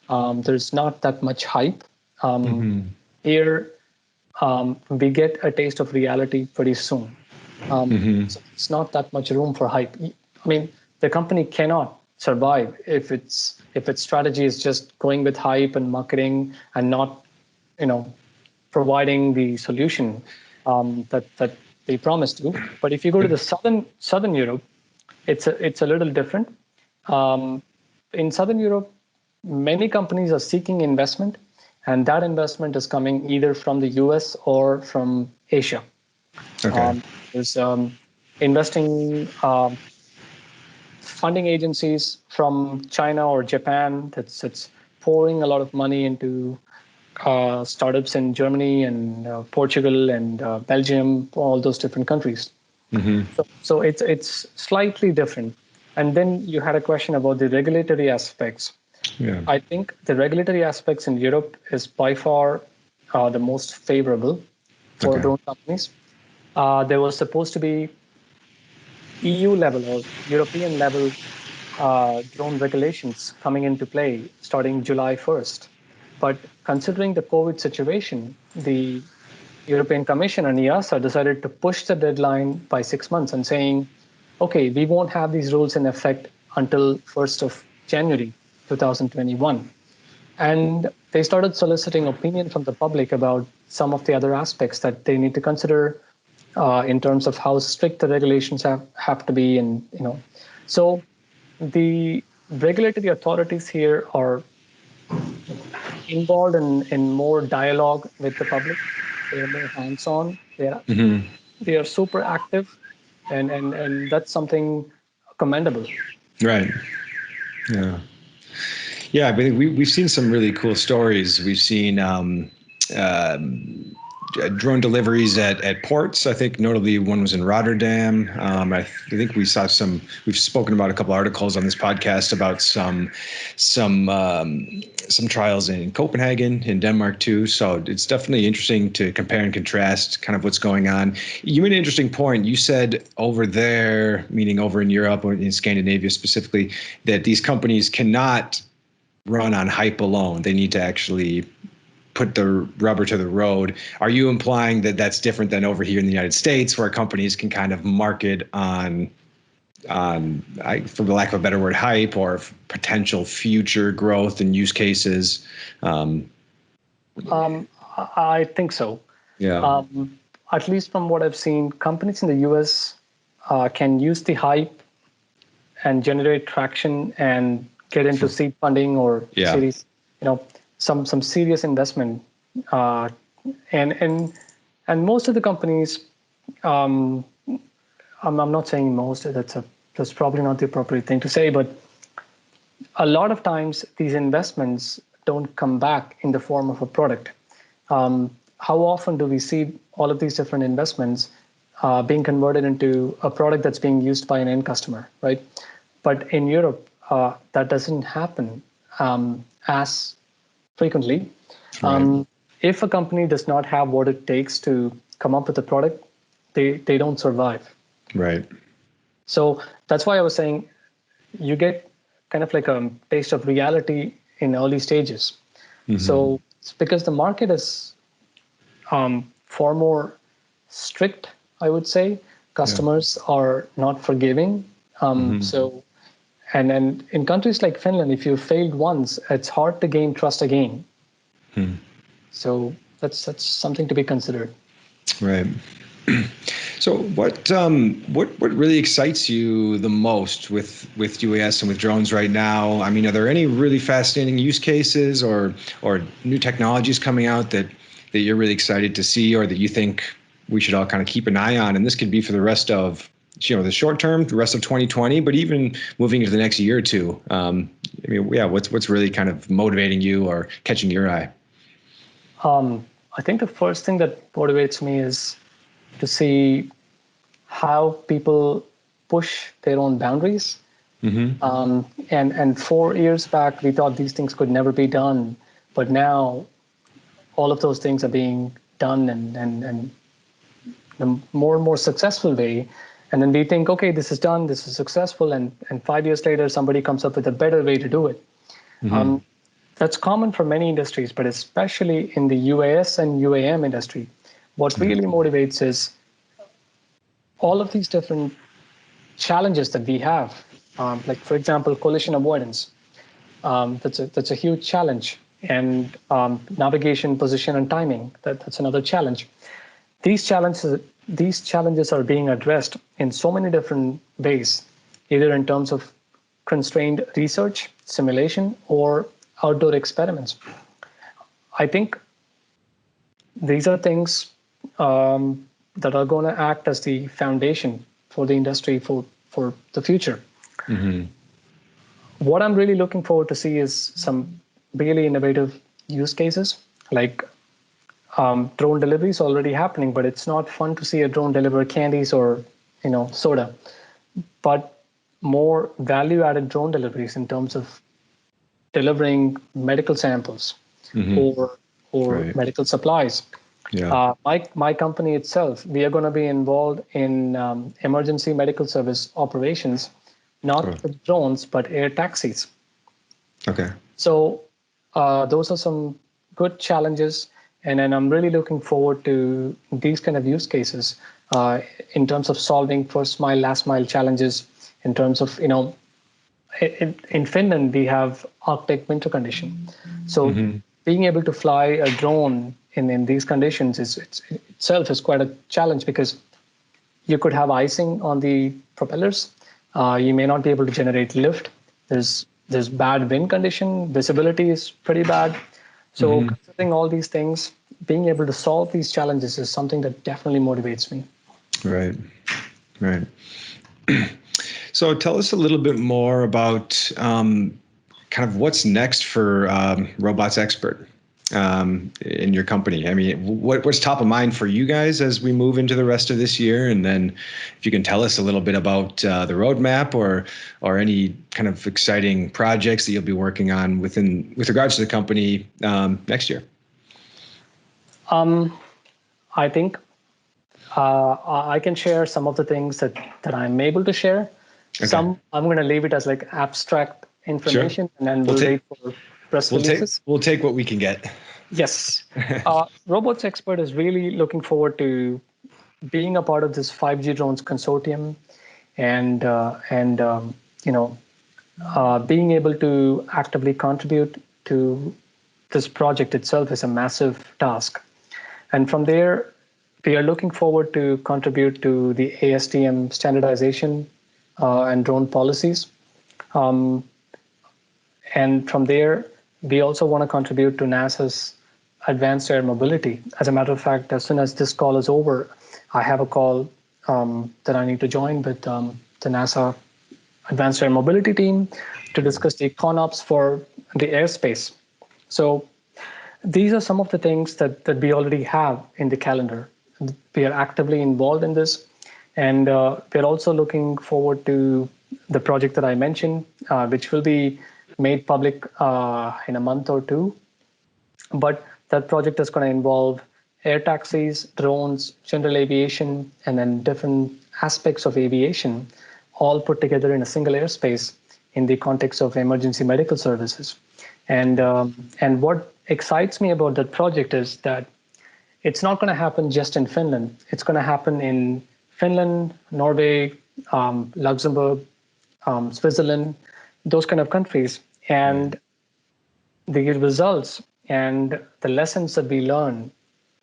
There's not that much hype. Here, we get a taste of reality pretty soon. So it's not that much room for hype. I mean, the company cannot survive if its strategy is just going with hype and marketing and not, providing the solution that they promised to. But if you go to the southern Europe, it's a little different. In southern Europe, many companies are seeking investment, and that investment is coming either from the US or from Asia. Okay. There's investing funding agencies from China or Japan that's pouring a lot of money into startups in Germany and Portugal and Belgium, all those different countries. So it's slightly different. And then you had a question about the regulatory aspects. Yeah. I think the regulatory aspects in Europe is by far the most favorable for drone companies. There was supposed to be EU level or European level drone regulations coming into play starting July 1st. But considering the COVID situation, the European Commission and EASA decided to push the deadline by 6 months and saying, okay, we won't have these rules in effect until 1st of January 2021. And they started soliciting opinion from the public about some of the other aspects that they need to consider in terms of how strict the regulations have to be. And, so the regulatory authorities here are involved in more dialogue with the public. They're more hands-on. They are super active, and that's something commendable. Right. Yeah. Yeah, I think we've seen some really cool stories. We've seen drone deliveries at ports. I think notably one was in Rotterdam. I think we've spoken about a couple articles on this podcast about some trials in Copenhagen, in Denmark too. So it's definitely interesting to compare and contrast kind of what's going on. You made an interesting point. You said over there, meaning over in Europe or in Scandinavia specifically, that these companies cannot run on hype alone. They need to actually put the rubber to the road. Are you implying that that's different than over here in the United States, where companies can kind of market on for the lack of a better word, hype or potential future growth and use cases? I think so. Yeah. At least from what I've seen, companies in the US can use the hype and generate traction and get into seed funding or series, some serious investment. And most of the companies, I'm not saying most, that's probably not the appropriate thing to say, but a lot of times these investments don't come back in the form of a product. How often do we see all of these different investments being converted into a product that's being used by an end customer, right? But in Europe, that doesn't happen as frequently. Right. If a company does not have what it takes to come up with a product, they don't survive. Right. So that's why I was saying you get kind of like a taste of reality in early stages. So it's because the market is far more strict, I would say. Customers are not forgiving. So, and in countries like Finland, if you failed once, it's hard to gain trust again. So that's something to be considered. Right. So what really excites you the most with UAS and with drones right now? I mean, are there any really fascinating use cases or new technologies coming out that you're really excited to see, or that you think we should all kind of keep an eye on? And this could be for the rest of the short term, the rest of 2020, but even moving into the next year or two. What's really kind of motivating you or catching your eye? I think the first thing that motivates me is to see how people push their own boundaries. And 4 years back, we thought these things could never be done, but now all of those things are being done and the more and more successful way. And then we think, okay, this is done, this is successful, and 5 years later, somebody comes up with a better way to do it. That's common for many industries, but especially in the UAS and UAM industry. What really motivates is all of these different challenges that we have, like for example, collision avoidance. That's a huge challenge, and navigation, position, and timing. That's another challenge. These challenges are being addressed in so many different ways, either in terms of constrained research, simulation, or outdoor experiments. I think these are things that are going to act as the foundation for the industry for the future. Mm-hmm. What I'm really looking forward to see is some really innovative use cases, like drone delivery is already happening, but it's not fun to see a drone deliver candies or soda. But more value-added drone deliveries in terms of delivering medical samples or Right. medical supplies. Yeah. My company itself, we are going to be involved in emergency medical service operations, not with drones, but air taxis. Okay. So those are some good challenges. And then I'm really looking forward to these kind of use cases in terms of solving first mile, last mile challenges, in terms of, in Finland, we have Arctic winter condition. So being able to fly a drone in these conditions itself is quite a challenge, because you could have icing on the propellers. You may not be able to generate lift. There's bad wind condition. Visibility is pretty bad. So considering all these things, being able to solve these challenges is something that definitely motivates me. Right. Right. So tell us a little bit more about kind of what's next for Robots.Expert in your company. I mean, what's top of mind for you guys as we move into the rest of this year? And then if you can tell us a little bit about the roadmap or any kind of exciting projects that you'll be working on with regards to the company next year. I think I can share some of the things that I'm able to share. Okay. Some I'm going to leave it as like abstract information, and then we'll wait for press releases. We'll take what we can get. Yes. Robots.Expert is really looking forward to being a part of this 5G drones consortium, and being able to actively contribute to this project itself is a massive task. And from there, we are looking forward to contribute to the ASTM standardization and drone policies. And from there, we also want to contribute to NASA's advanced air mobility. As a matter of fact, as soon as this call is over, I have a call that I need to join with the NASA advanced air mobility team to discuss the ConOps for the airspace. So these are some of the things that we already have in the calendar. We are actively involved in this, and we're also looking forward to the project that I mentioned, which will be made public in a month or two. But that project is going to involve air taxis, drones, general aviation, and then different aspects of aviation, all put together in a single airspace in the context of emergency medical services. And what excites me about that project is that it's not going to happen just in Finland. It's going to happen in Finland, Norway, Luxembourg, Switzerland, those kind of countries. And the results and the lessons that we learn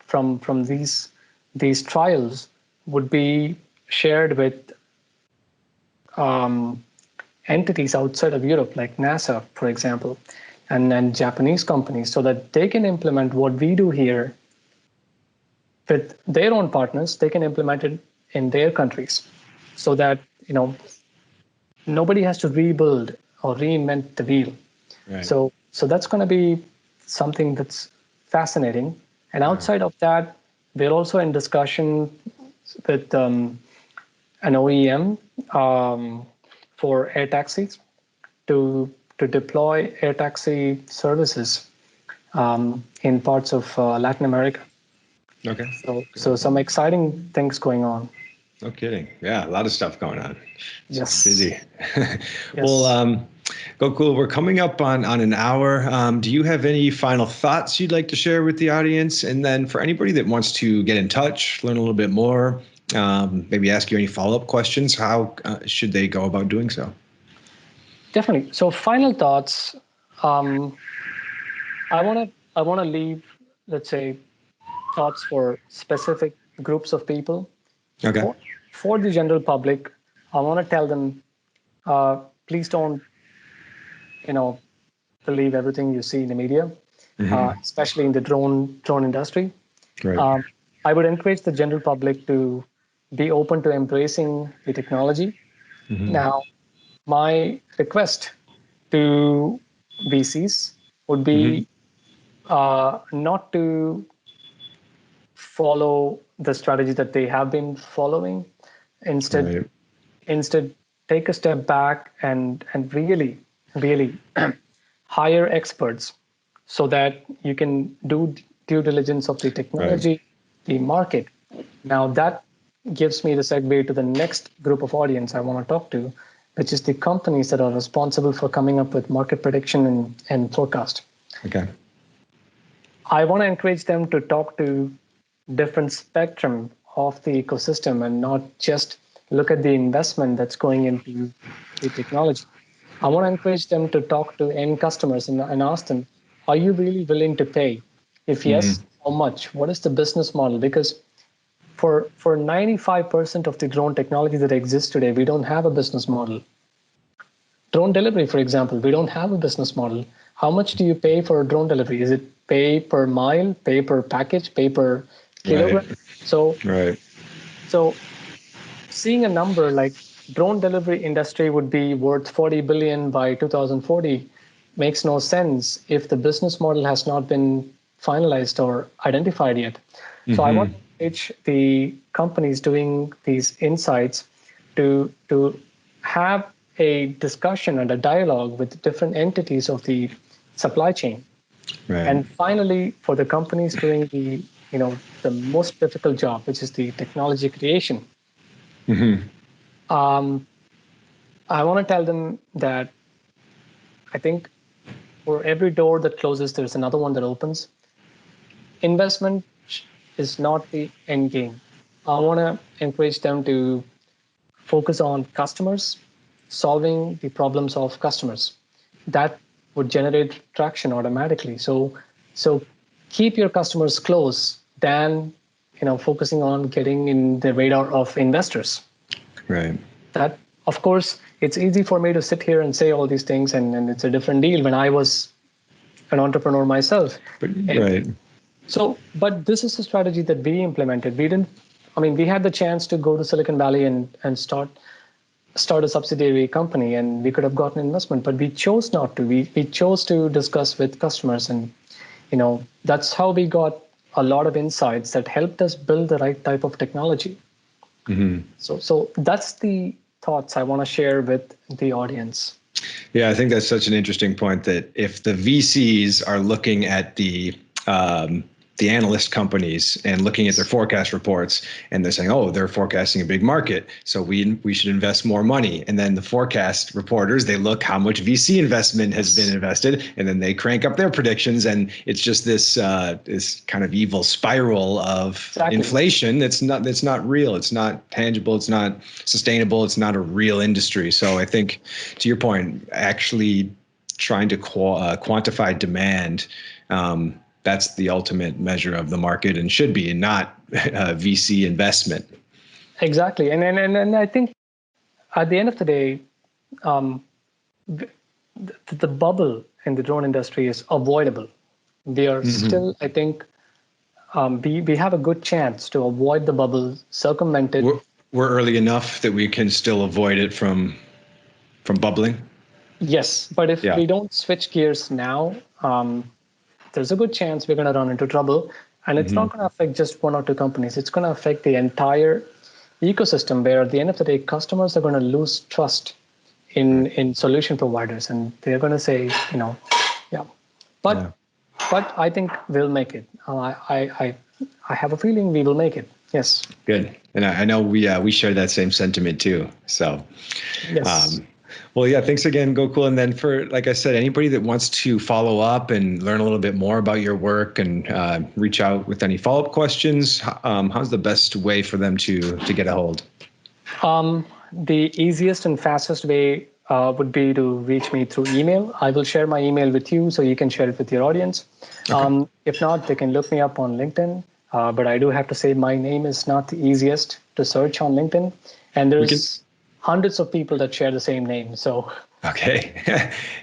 from these trials would be shared with entities outside of Europe, like NASA, for example, and Japanese companies, so that they can implement what we do here with their own partners. They can implement it in their countries, so that nobody has to rebuild or reinvent the wheel. Right. So that's going to be something that's fascinating. And outside of that, we're also in discussion with an OEM for air taxis to deploy air taxi services in parts of Latin America. Okay. So some exciting things going on. No kidding. Yeah, a lot of stuff going on. Yes. Busy. Yes. Well, Gokul, we're coming up on an hour. Do you have any final thoughts you'd like to share with the audience? And then for anybody that wants to get in touch, learn a little bit more, maybe ask you any follow-up questions. How should they go about doing so? Definitely. So final thoughts. I want to leave, let's say, thoughts for specific groups of people. Okay. For the general public, I want to tell them, please don't, believe everything you see in the media, especially in the drone industry. Right. I would encourage the general public to be open to embracing the technology. Now, my request to VCs would be not to follow the strategy that they have been following. Instead, Right. instead take a step back and really hire experts so that you can do due diligence of the technology, the market. Now that gives me the segue to the next group of audience I want to talk to, which is the companies that are responsible for coming up with market prediction and forecast. Okay. I want to encourage them to talk to different spectrum of the ecosystem and not just look at the investment that's going into the technology. I want to encourage them to talk to end customers and ask them, are you really willing to pay? If yes, how much? What is the business model? Because for 95% of the drone technology that exists today, we don't have a business model. Drone delivery, for example, we don't have a business model. How much do you pay for a drone delivery? Is it pay per mile, pay per package, pay per kilogram? Right. So seeing a number like drone delivery industry would be worth 40 billion by 2040 makes no sense if the business model has not been finalized or identified yet. So I want to encourage the companies doing these insights to have a discussion and a dialogue with different entities of the supply chain. Right. And finally, for the companies doing the most difficult job, which is the technology creation, I want to tell them that I think for every door that closes, there's another one that opens. Investment is not the end game. I want to encourage them to focus on customers, solving the problems of customers. That would generate traction automatically. So keep your customers close than focusing on getting in the radar of investors. Right. That, of course, it's easy for me to sit here and say all these things, and it's a different deal when I was an entrepreneur myself. Right. So, but this is a strategy that we implemented. We had the chance to go to Silicon Valley and start a subsidiary company, and we could have gotten investment, but we chose not to. We chose to discuss with customers, and that's how we got a lot of insights that helped us build the right type of technology. So that's the thoughts I want to share with the audience. Yeah, I think that's such an interesting point, that if the VCs are looking at the analyst companies and looking at their forecast reports, and they're saying, oh, they're forecasting a big market, so we should invest more money. And then the forecast reporters, they look how much VC investment has been invested, and then they crank up their predictions, and it's just this kind of evil spiral of inflation that's not real, it's not tangible, it's not sustainable, it's not a real industry. So I think, to your point, actually trying to quantify demand, that's the ultimate measure of the market, and should be, and not VC investment. Exactly. And I think at the end of the day, the bubble in the drone industry is avoidable. We are still, I think, we have a good chance to avoid the bubble, circumvent it. We're early enough that we can still avoid it from bubbling. Yes, but if we don't switch gears now, there's a good chance we're going to run into trouble. And it's not going to affect just one or two companies. It's going to affect the entire ecosystem, where at the end of the day, customers are going to lose trust in solution providers. And they're going to say, But I think we'll make it. I have a feeling we will make it. Yes. Good. And I know we share that same sentiment too. So yes. Well, yeah, thanks again, Gokul. And then for, like I said, anybody that wants to follow up and learn a little bit more about your work and reach out with any follow-up questions, how's the best way for them to get a hold? The easiest and fastest way would be to reach me through email. I will share my email with you so you can share it with your audience. Okay. If not, they can look me up on LinkedIn. But I do have to say my name is not the easiest to search on LinkedIn. And there's hundreds of people that share the same name. So. Okay.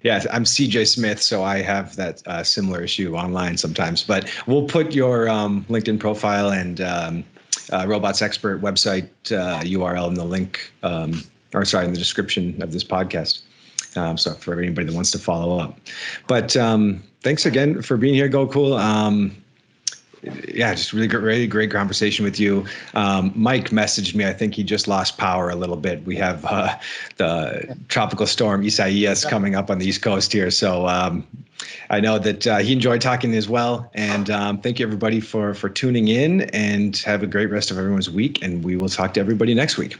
Yeah, I'm CJ Smith, so I have that similar issue online sometimes. But we'll put your LinkedIn profile and Robots.Expert website URL in the link, in the description of this podcast. So for anybody that wants to follow up. But thanks again for being here, Gokul. Yeah, just really great conversation with you. Mike messaged me. I think he just lost power a little bit. We have the tropical storm Isaias coming up on the East Coast here. So I know that he enjoyed talking as well. And thank you, everybody, for tuning in, and have a great rest of everyone's week. And we will talk to everybody next week.